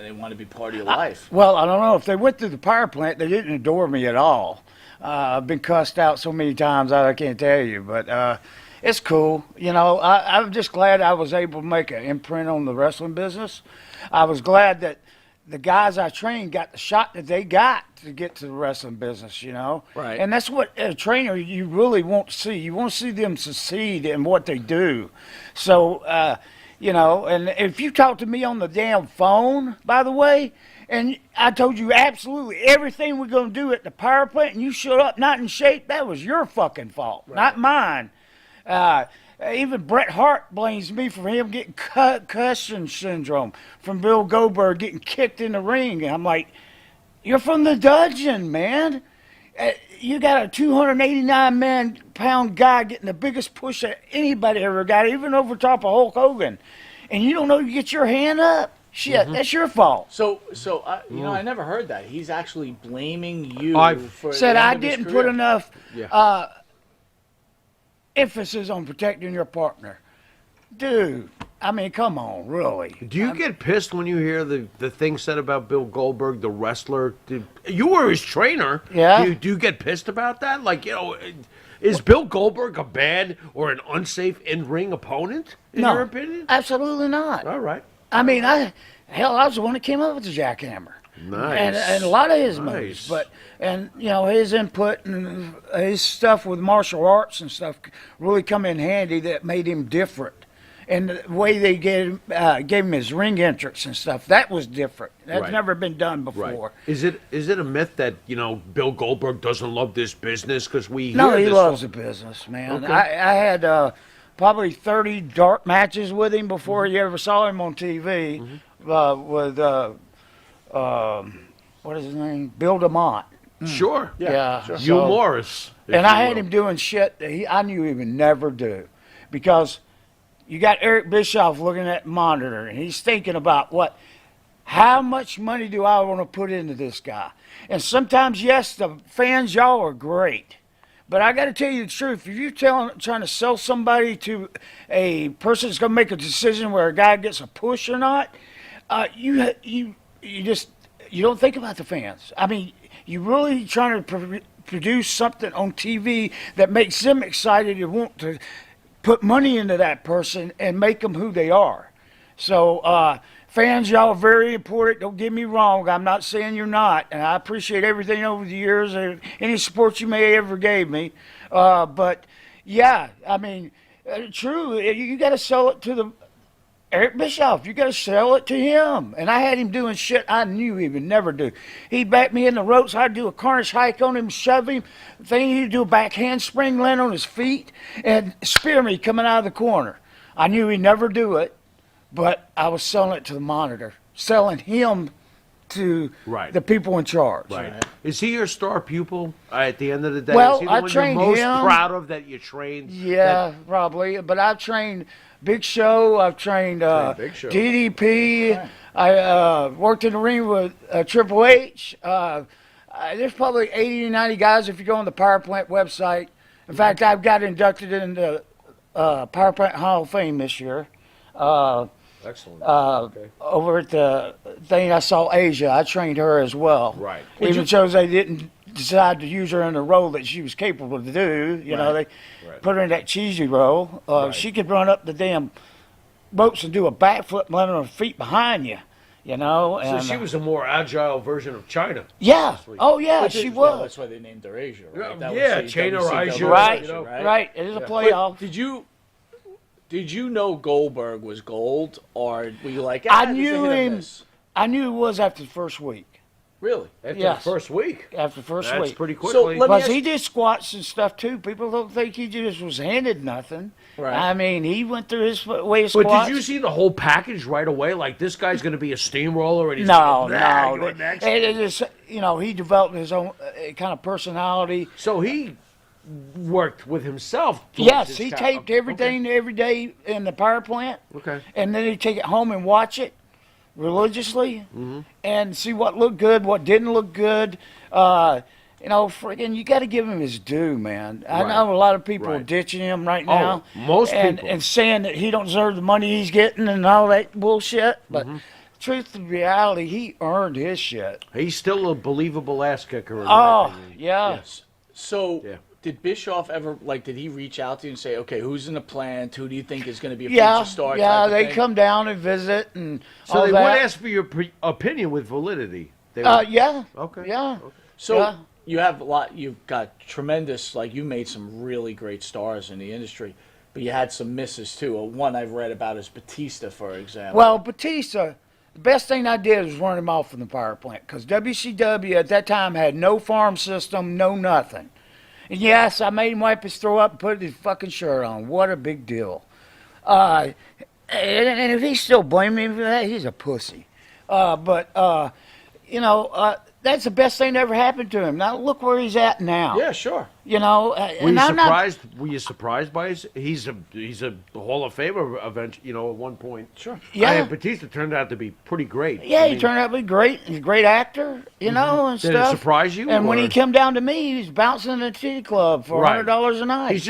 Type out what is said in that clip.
they want to be part of your life. Well, I don't know. If they went through the power plant, they didn't adore me at all. I've been cussed out so many times I can't tell you, but it's cool. You know, I'm just glad I was able to make an imprint on the wrestling business. I was glad that the guys I trained got the shot that they got to get to the wrestling business, you know? Right. And that's what a trainer you really want to see. You want to see them succeed in what they do. So, you know, and if you talk to me on the damn phone, by the way, and I told you absolutely everything we're going to do at the power plant, and you showed up not in shape, that was your fucking fault, not mine. Even Bret Hart blames me for him getting concussion syndrome from Bill Goldberg getting kicked in the ring. And I'm like, you're from the dungeon, man. You got a 289-pound guy getting the biggest push that anybody ever got, even over top of Hulk Hogan. And you don't know you get your hand up? Shit, that's your fault. So you know, I never heard that. He's actually blaming you for said the I end of his didn't career. put enough emphasis on protecting your partner. Dude, I mean, come on, really. Do you get pissed when you hear the things said about Bill Goldberg, the wrestler? You were his trainer. Yeah. Do you get pissed about that? Like, you know, is Bill Goldberg a bad or an unsafe in-ring opponent, in your opinion? Absolutely not. All right. I mean, I was the one that came up with the jackhammer. Nice. And a lot of his moves, and you know, his input and his stuff with martial arts and stuff really come in handy. That made him different, and the way they gave him his ring entrance and stuff, that was different. That's never been done before. Is it a myth that, you know, Bill Goldberg doesn't love this business because he loves the business, man. Okay. I had probably 30 dark matches with him before you ever saw him on TV with. What is his name? Bill DeMont. Sure. Yeah. Sure. So- Hugh Morris. And I had him doing shit that I knew he would never do. Because you got Eric Bischoff looking at the monitor, and he's thinking about how much money do I want to put into this guy? And sometimes, yes, the fans, y'all are great. But I got to tell you the truth. If you're trying to sell somebody to a person that's going to make a decision where a guy gets a push or not, you don't think about the fans. I mean, you really trying to produce something on TV that makes them excited and want to put money into that person and make them who they are. So, fans, y'all are very important. Don't get me wrong. I'm not saying you're not. And I appreciate everything over the years, any support you may ever gave me. But, yeah, I mean, true, you got to sell it to the Eric Bischoff. You got to sell it to him. And I had him doing shit I knew he would never do. He'd back me in the ropes. I'd do a Cornish hike on him, shove him. He'd do a back handspring, land on his feet, and spear me coming out of the corner. I knew he'd never do it, but I was selling it to the monitor, selling him to the people in charge. Right. Is he your star pupil at the end of the day? Well, Is he the I one trained you're most him. proud of that you trained? Yeah, probably. But I've trained Big Show. I've trained Big Show. DDP. Right. I worked in the ring with Triple H. There's probably 80 to 90 guys if you go on the Power Plant website. In fact, I've got inducted into Power Plant Hall of Fame this year. Excellent. Over at the thing I saw Asia, I trained her as well. Right. Even shows they didn't decide to use her in a role that she was capable to do. You know, they put her in that cheesy role. She could run up the damn ropes and do a backflip, land on her feet behind you. You know, and, so she was a more agile version of China. Yeah. Oh, yeah, she Well, was. that's why they named her Asia, right? That Yeah, was China or Asia. Right, you know? right. It is a playoff. Did you know Goldberg was gold, or were you like, I this is a knew hit or him. miss? I knew it was after the first week. Really? After Yes. the first week. After the first That's week. pretty So quickly. let me Because ask- he did squats and stuff too. People don't think he just was handed nothing. Right. I mean, he went through his way of but squats. did you see the whole package right away? Like, this guy's going to be a steamroller, and he's No, going no. next. It is, you know, he developed his own kind of personality. So he worked with himself. towards Yes, his he ca- taped everything every day in the power plant. Okay. And then he'd take it home and watch it religiously and see what looked good, what didn't look good. You know, friggin', you got to give him his due, man. I know a lot of people are ditching him right now. most people. And saying that he don't deserve the money he's getting and all that bullshit. But truth and reality, he earned his shit. He's still a believable ass kicker. In my opinion. Yeah. Yes. So, Yeah. did Bischoff ever, like, did he reach out to you and say, okay, who's in the plant? Who do you think is going to be a Yeah, future star? yeah, type of they thing? come down and visit and So all they would that. ask for your opinion with validity. They would- Yeah. Okay. Yeah. Okay. So, Yeah. you've got tremendous, like, you made some really great stars in the industry, but you had some misses, too. One I've read about is Batista, for example. Well, Batista, the best thing I did was run him off from the power plant because WCW at that time had no farm system, no nothing. And yes, I made him wipe his throw up and put his fucking shirt on. What a big deal. And if he's still blaming me for that, he's a pussy. That's the best thing that ever happened to him. Now look where he's at now. yeah, sure. You know, Were you surprised? Were you surprised by his? He's a Hall of Famer event. You know, at one point. Sure. Yeah. Batista turned out to be pretty great. Yeah, I he mean, turned out to be great. He's a great actor, you know, and Did stuff. it surprise you? And when or- he came down to me, he was bouncing in a titty club for Right. $100 a night. He's